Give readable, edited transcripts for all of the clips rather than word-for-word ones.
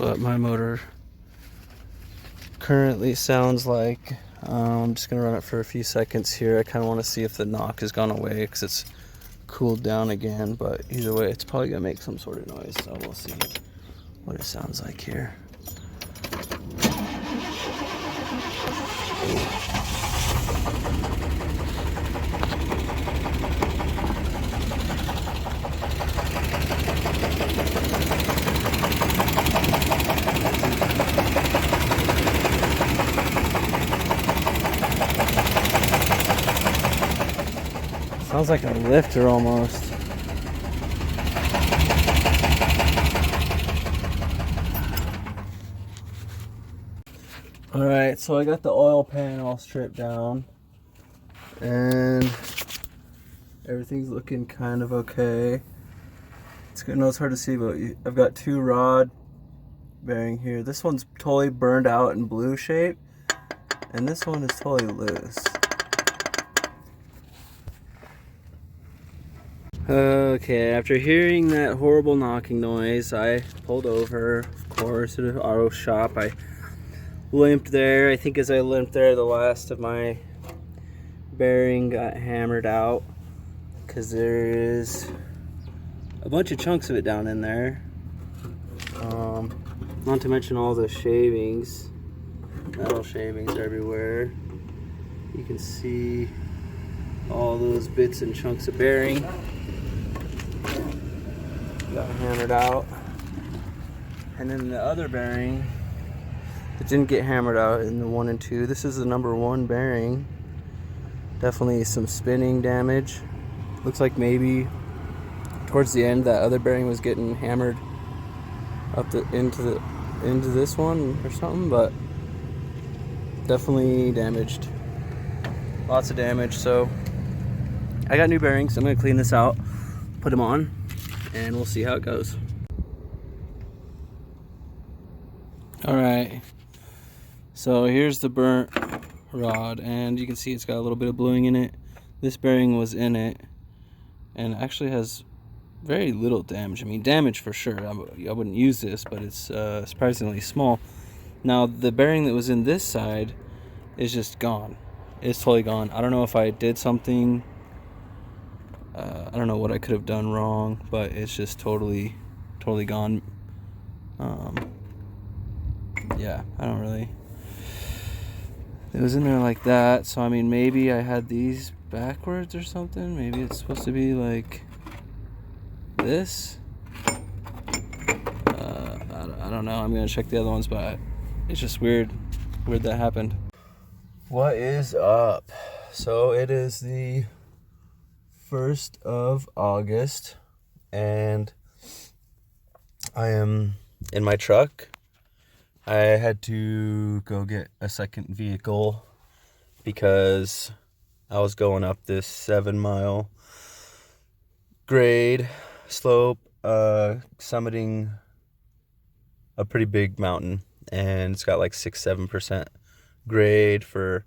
what my motor currently sounds like. I'm just gonna run it for a few seconds here. I kind of want to see if the knock has gone away because it's cooled down again, but either way it's probably gonna make some sort of noise, so we'll see what it sounds like here. Sounds like a lifter almost. Alright, so I got the oil pan all stripped down and everything's looking kind of okay. It's good. No, it's hard to see, but I've got two rod bearing here. This one's totally burned out in blue shape, and this one is totally loose. Okay, after hearing that horrible knocking noise, I pulled over, of course, at an auto shop. I limped there. I think as I limped there, the last of my bearing got hammered out because there is a bunch of chunks of it down in there. Not to mention all the shavings, metal shavings everywhere. You can see all those bits and chunks of bearing got hammered out. And then the other bearing that didn't get hammered out in the 1 and 2. This is the number 1 bearing. Definitely some spinning damage. Looks like maybe towards the end that other bearing was getting hammered up into this one or something, but definitely damaged. Lots of damage. So I got new bearings. I'm gonna clean this out, put them on, and we'll see how it goes. All right, so here's the burnt rod, and you can see it's got a little bit of bluing in it. This bearing was in it and actually has very little damage. I mean, damage for sure. I wouldn't use this, but it's surprisingly small. Now the bearing that was in this side is just gone. It's totally gone. I don't know if I did something, I don't know what I could have done wrong, but it's just totally gone. Yeah, I don't really. It was in there like that, so I mean, maybe I had these backwards or something. Maybe it's supposed to be like this. I don't know. I'm gonna check the other ones, but it's just weird that happened. What is up? So it is the 1st of August, and I am in my truck. I had to go get a second vehicle because I was going up this 7-mile grade slope, summiting a pretty big mountain, and it's got like 6-7% grade for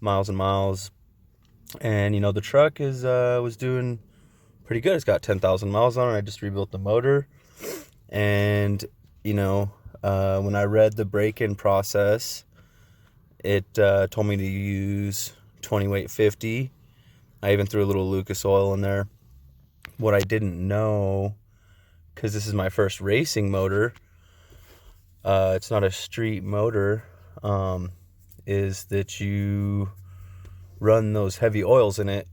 miles and miles. And you know, the truck is was doing pretty good. It's got 10,000 miles on it. I just rebuilt the motor, and you know, when I read the break-in process, it told me to use 20 weight 50. I even threw a little Lucas oil in there. What I didn't know, because this is my first racing motor, it's not a street motor, is that you run those heavy oils in it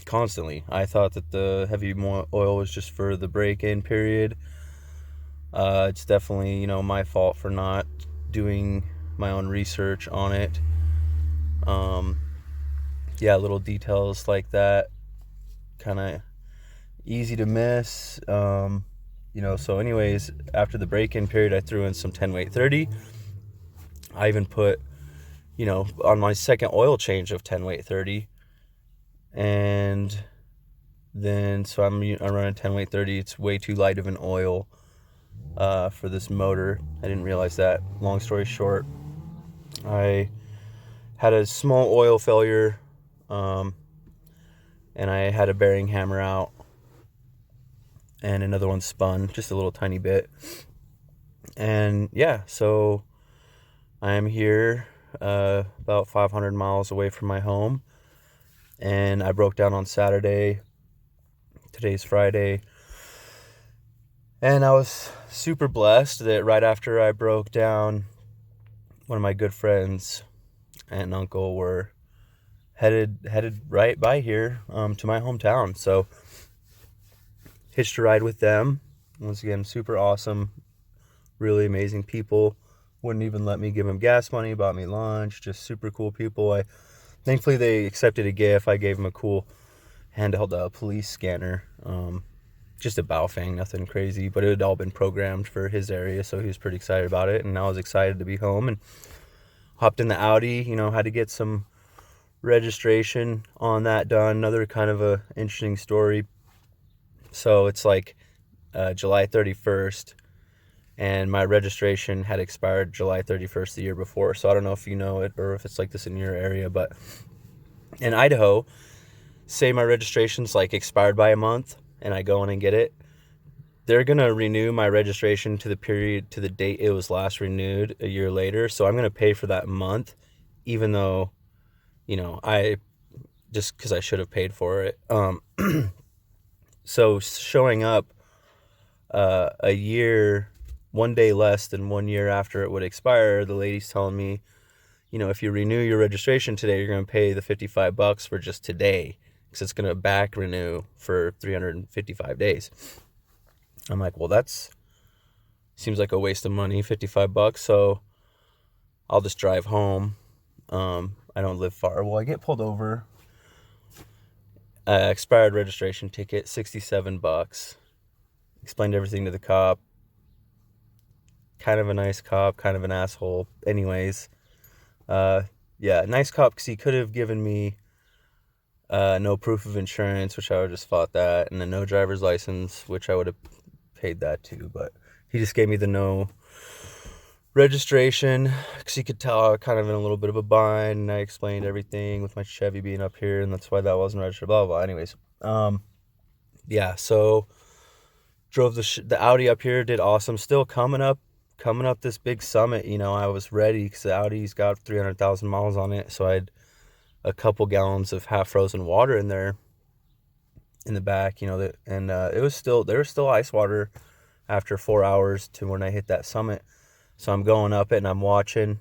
constantly. I thought that the heavy oil was just for the break-in period. It's definitely, you know, my fault for not doing my own research on it. Yeah, little details like that, kind of easy to miss. You know, so anyways, after the break-in period, I threw in some 10 weight 30. I even put, you know, on my second oil change of 10 weight 30. And then, so I'm running 10 weight 30. It's way too light of an oil for this motor. I didn't realize that. Long story short, I had a small oil failure, and I had a bearing hammer out, and another one spun just a little tiny bit. And yeah, so I am here about 500 miles away from my home. And I broke down on Saturday. Today's Friday. And I was super blessed that right after I broke down, one of my good friends, aunt and uncle, were headed right by here to my hometown. So hitched a ride with them. Once again, super awesome, really amazing people. Wouldn't even let me give them gas money, bought me lunch, just super cool people. Thankfully they accepted a gift. I gave them a cool handheld police scanner. Just a Baofeng, nothing crazy, but it had all been programmed for his area, so he was pretty excited about it, and I was excited to be home and hopped in the Audi. Had to get some registration on that done. Another kind of a interesting story. So it's like July 31st, and my registration had expired July 31st the year before, so I don't know if you know it or if it's like this in your area, but in Idaho, say my registration's like expired by a month, and I go in and get it, they're going to renew my registration to the date it was last renewed a year later. So I'm going to pay for that month, even though, I just because I should have paid for it. So showing up a year, 1 day less than 1 year after it would expire, the lady's telling me, if you renew your registration today, you're going to pay the $55 for just today, because it's going to back renew for 355 days. I'm like, well, that's seems like a waste of money, $55. So I'll just drive home. I don't live far. Well, I get pulled over. Expired registration ticket, $67. Explained everything to the cop. Kind of a nice cop, kind of an asshole. Anyways, yeah, nice cop, because he could have given me no proof of insurance, which I would have just fought that, and then no driver's license, which I would have paid that too. But he just gave me the no registration, because he could tell I was kind of in a little bit of a bind, and I explained everything with my Chevy being up here, and that's why that wasn't registered, blah, blah, blah. Anyways, yeah, so drove the Audi up here, did awesome. Still coming up this big summit, I was ready, because the Audi's got 300,000 miles on it, so I had a couple gallons of half frozen water in there in the back, and there was still ice water after 4 hours to when I hit that summit. So I'm going up it and I'm watching,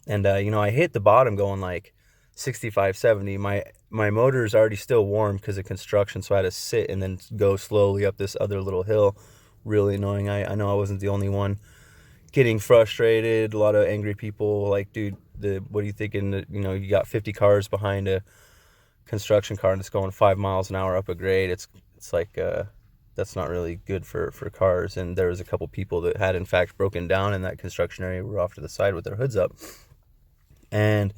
and I hit the bottom going like 65, 70. My motor is already still warm because of construction, so I had to sit and then go slowly up this other little hill. Really annoying. I know I wasn't the only one getting frustrated. A lot of angry people, like, dude, what are you thinking? You got 50 cars behind a construction car and it's going 5 miles an hour up a grade. It's like that's not really good for cars. And there was a couple people that had in fact broken down in that construction area, were off to the side with their hoods up. And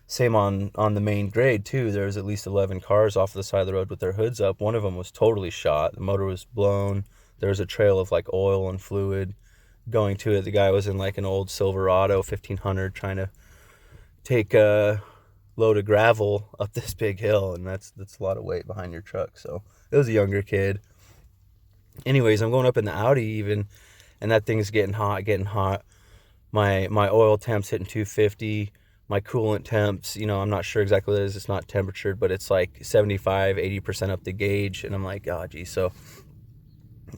same on the main grade too. There was at least 11 cars off the side of the road with their hoods up. One of them was totally shot. The motor was blown. There was a trail of like oil and fluid going to it. The guy was in like an old Silverado 1500 trying to take a load of gravel up this big hill, and that's a lot of weight behind your truck. So it was a younger kid. Anyways, I'm going up in the Audi even, and that thing's getting hot. My oil temp's hitting 250. My coolant temps, I'm not sure exactly what it is. It's not temperatured, but it's like 75, 80% up the gauge. And I'm like, oh, geez. So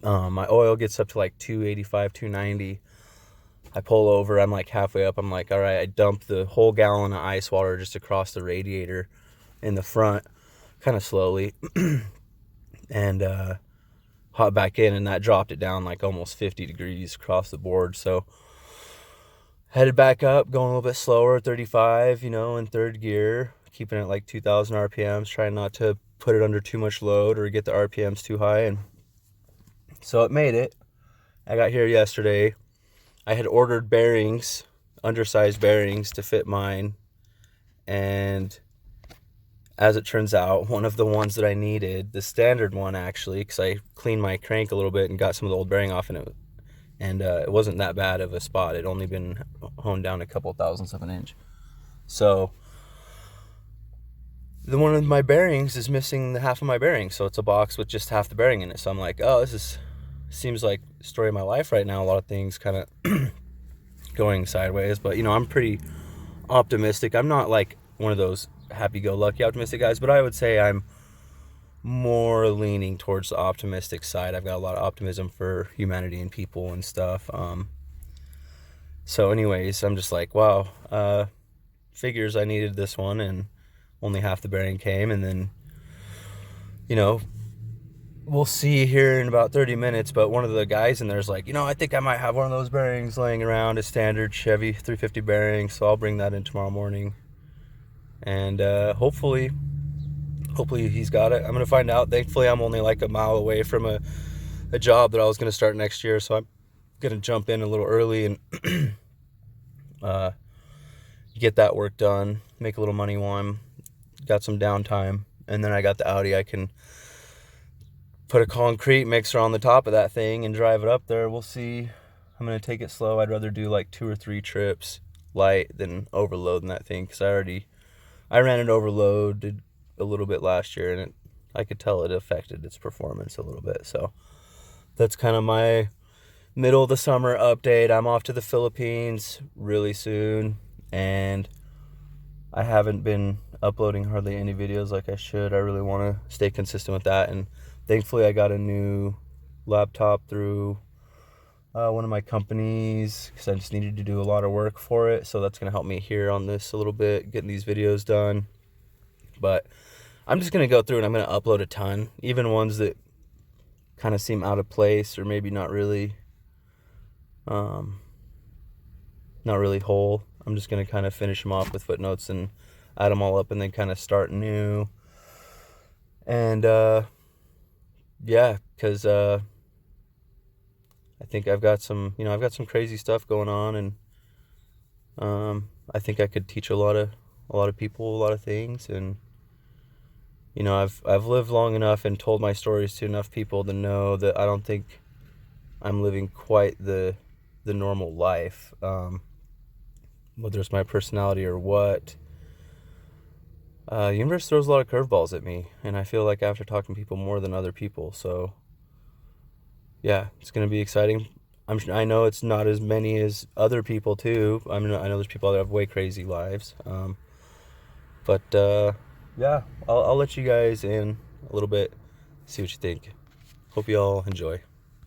my oil gets up to like 285, 290. I pull over. I'm like halfway up. I'm like, all right. I dump the whole gallon of ice water just across the radiator in the front, kind of slowly, and hop back in, and that dropped it down like almost 50 degrees across the board. So headed back up, going a little bit slower, 35, in third gear, keeping it like 2,000 RPMs, trying not to put it under too much load or get the RPMs too high. And so it made it. I got here yesterday. I had ordered bearings, undersized bearings to fit mine. And as it turns out, one of the ones that I needed, the standard one actually, because I cleaned my crank a little bit and got some of the old bearing off, and it wasn't that bad of a spot. It'd only been honed down a couple thousandths of an inch. So the one of my bearings is missing the half of my bearing. So it's a box with just half the bearing in it. So I'm like, oh, seems like story of my life right now. A lot of things kind of going sideways, but you know, I'm pretty optimistic. I'm not like one of those happy-go-lucky optimistic guys, but I would say I'm more leaning towards the optimistic side. I've got a lot of optimism for humanity and people and stuff. So anyways, I'm just like, wow, figures I needed this one and only half the bearing came. And then, you know, we'll see here in about 30 minutes, but one of the guys in there's like, you know, I think I might have one of those bearings laying around, a standard Chevy 350 bearing, so I'll bring that in tomorrow morning. And hopefully he's got it. I'm gonna find out. Thankfully, I'm only like a mile away from a job that I was gonna start next year, so I'm gonna jump in a little early and get that work done, make a little money while I'm got some downtime. And then I got the Audi. I can put a concrete mixer on the top of that thing and drive it up there. We'll see. I'm gonna take it slow. I'd rather do like 2 or 3 trips light than overloading that thing, because I ran it overloaded a little bit last year, and I could tell it affected its performance a little bit. So that's kind of my middle of the summer update. I'm off to the Philippines really soon, and I haven't been uploading hardly any videos like I should. I really want to stay consistent with that, and thankfully I got a new laptop through one of my companies, because I just needed to do a lot of work for it. So that's going to help me here on this a little bit, getting these videos done. But I'm just going to go through and I'm going to upload a ton, even ones that kind of seem out of place or maybe not really whole. I'm just going to kind of finish them off with footnotes and add them all up and then kind of start new. And yeah, because I think I've got some crazy stuff going on, and I think I could teach a lot of people a lot of things. And you know, I've lived long enough and told my stories to enough people to know that I don't think I'm living quite the normal life, whether it's my personality or what. The universe throws a lot of curveballs at me, and I feel like I have to talk to people more than other people. So yeah, it's going to be exciting. I know it's not as many as other people too. I know there's people that have way crazy lives. But yeah, I'll let you guys in a little bit, see what you think. Hope you all enjoy.